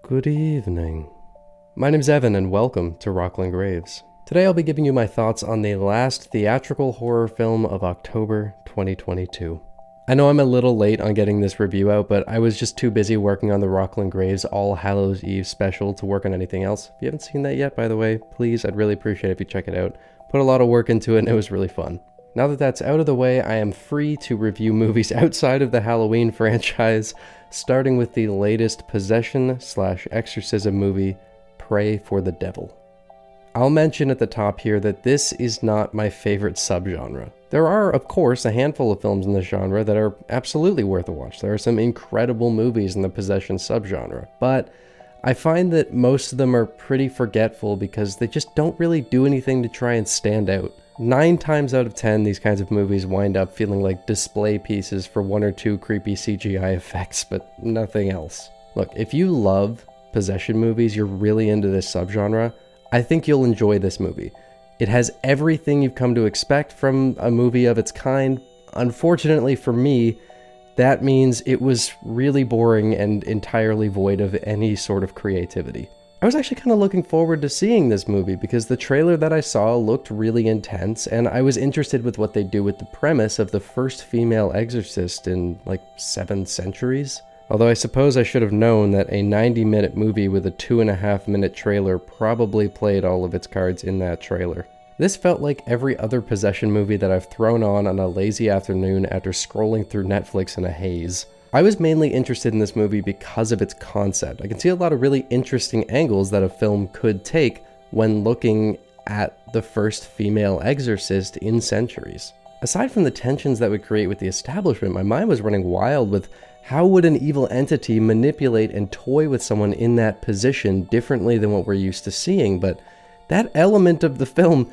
Good evening. My name's Evan and welcome to Rockland Graves. Today I'll be giving you my thoughts on the last theatrical horror film of October 2022. I know I'm a little late on getting this review out, but I was just too busy working on the Rockland Graves All Hallows Eve special to work on anything else. If you haven't seen that yet, by the way, please, I'd really appreciate it if you check it out. Put a lot of work into it and it was really fun. Now that that's out of the way, I am free to review movies outside of the Halloween franchise, starting with the latest possession/exorcism movie, Pray for the Devil. I'll mention at the top here that this is not my favorite subgenre. There are, of course, a handful of films in this genre that are absolutely worth a watch. There are some incredible movies in the possession subgenre, but I find that most of them are pretty forgetful because they just don't really do anything to try and stand out. 9 times out of 10, these kinds of movies wind up feeling like display pieces for 1 or 2 creepy CGI effects, but nothing else. Look, if you love possession movies, you're really into this subgenre, I think you'll enjoy this movie. It has everything you've come to expect from a movie of its kind. Unfortunately for me, that means it was really boring and entirely void of any sort of creativity. I was actually kind of looking forward to seeing this movie because the trailer that I saw looked really intense, and I was interested with what they do with the premise of the first female exorcist in like 7 centuries. Although I suppose I should have known that a 90-minute movie with a 2.5-minute trailer probably played all of its cards in that trailer. This felt like every other possession movie that I've thrown on a lazy afternoon after scrolling through Netflix in a haze. I was mainly interested in this movie because of its concept. I can see a lot of really interesting angles that a film could take when looking at the first female exorcist in centuries. Aside from the tensions that would create with the establishment, my mind was running wild with how would an evil entity manipulate and toy with someone in that position differently than what we're used to seeing, but that element of the film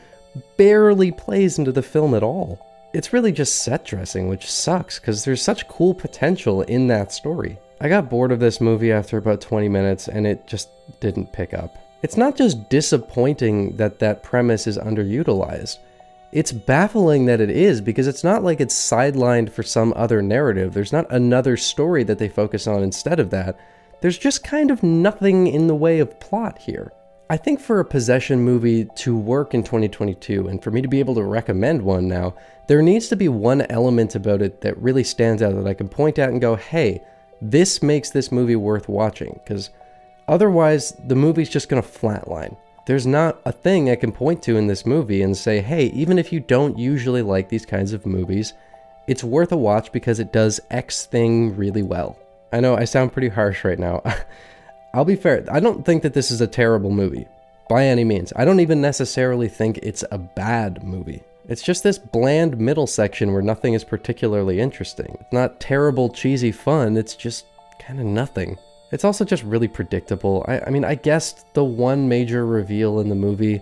barely plays into the film at all. It's really just set dressing, which sucks because there's such cool potential in that story. I got bored of this movie after about 20 minutes and it just didn't pick up. It's not just disappointing that that premise is underutilized. It's baffling that it is because it's not like it's sidelined for some other narrative. There's not another story that they focus on instead of that. There's just kind of nothing in the way of plot here. I think for a possession movie to work in 2022, and for me to be able to recommend one now, there needs to be one element about it that really stands out that I can point at and go, hey, this makes this movie worth watching, because otherwise the movie's just going to flatline. There's not a thing I can point to in this movie and say, hey, even if you don't usually like these kinds of movies, it's worth a watch because it does X thing really well. I know I sound pretty harsh right now. I'll be fair, I don't think that this is a terrible movie, by any means. I don't even necessarily think it's a bad movie. It's just this bland middle section where nothing is particularly interesting. It's not terrible, cheesy fun, it's just kind of nothing. It's also just really predictable. I mean, I guessed the one major reveal in the movie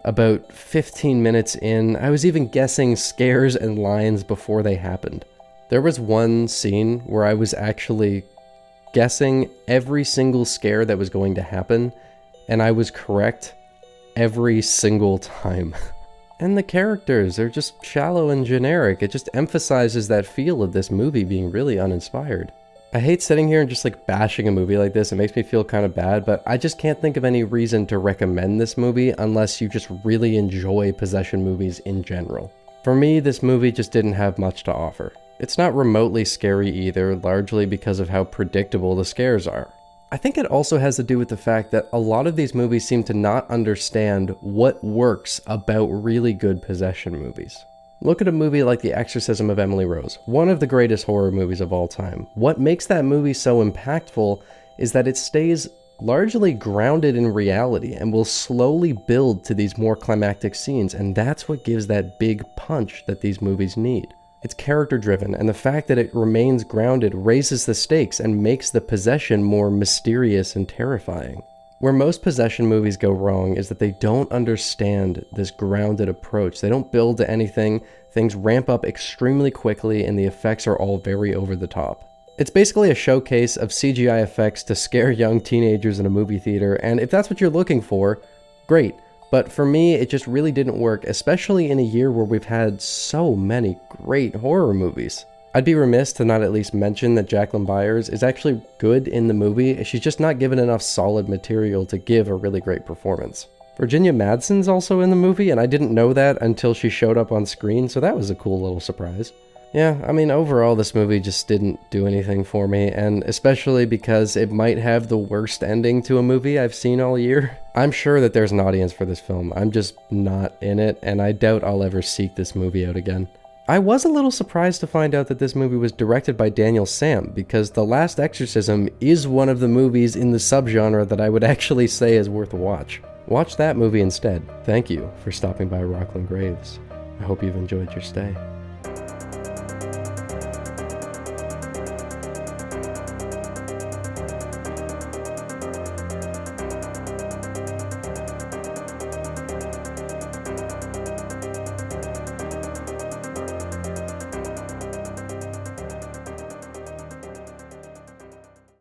about 15 minutes in. I was even guessing scares and lines before they happened. There was one scene where I was actually guessing every single scare that was going to happen, and I was correct every single time. And the characters, they're just shallow and generic. It just emphasizes that feel of this movie being really uninspired. I hate sitting here and just like bashing a movie like this. It makes me feel kind of bad, but I just can't think of any reason to recommend this movie unless you just really enjoy possession movies in general. For me, this movie just didn't have much to offer. It's not remotely scary either, largely because of how predictable the scares are. I think it also has to do with the fact that a lot of these movies seem to not understand what works about really good possession movies. Look at a movie like The Exorcism of Emily Rose, one of the greatest horror movies of all time. What makes that movie so impactful is that it stays largely grounded in reality and will slowly build to these more climactic scenes, and that's what gives that big punch that these movies need. It's character-driven, and the fact that it remains grounded raises the stakes and makes the possession more mysterious and terrifying. Where most possession movies go wrong is that they don't understand this grounded approach. They don't build to anything, things ramp up extremely quickly, and the effects are all very over the top. It's basically a showcase of CGI effects to scare young teenagers in a movie theater, and if that's what you're looking for, great. But for me, it just really didn't work, especially in a year where we've had so many great horror movies. I'd be remiss to not at least mention that Jacquelin Byers is actually good in the movie. She's just not given enough solid material to give a really great performance. Virginia Madsen's also in the movie, and I didn't know that until she showed up on screen, so that was a cool little surprise. Yeah, I mean, overall this movie just didn't do anything for me, and especially because it might have the worst ending to a movie I've seen all year. I'm sure that there's an audience for this film, I'm just not in it, and I doubt I'll ever seek this movie out again. I was a little surprised to find out that this movie was directed by Daniel Sam, because The Last Exorcism is one of the movies in the subgenre that I would actually say is worth a watch. Watch that movie instead. Thank you for stopping by Rockland Graves. I hope you've enjoyed your stay.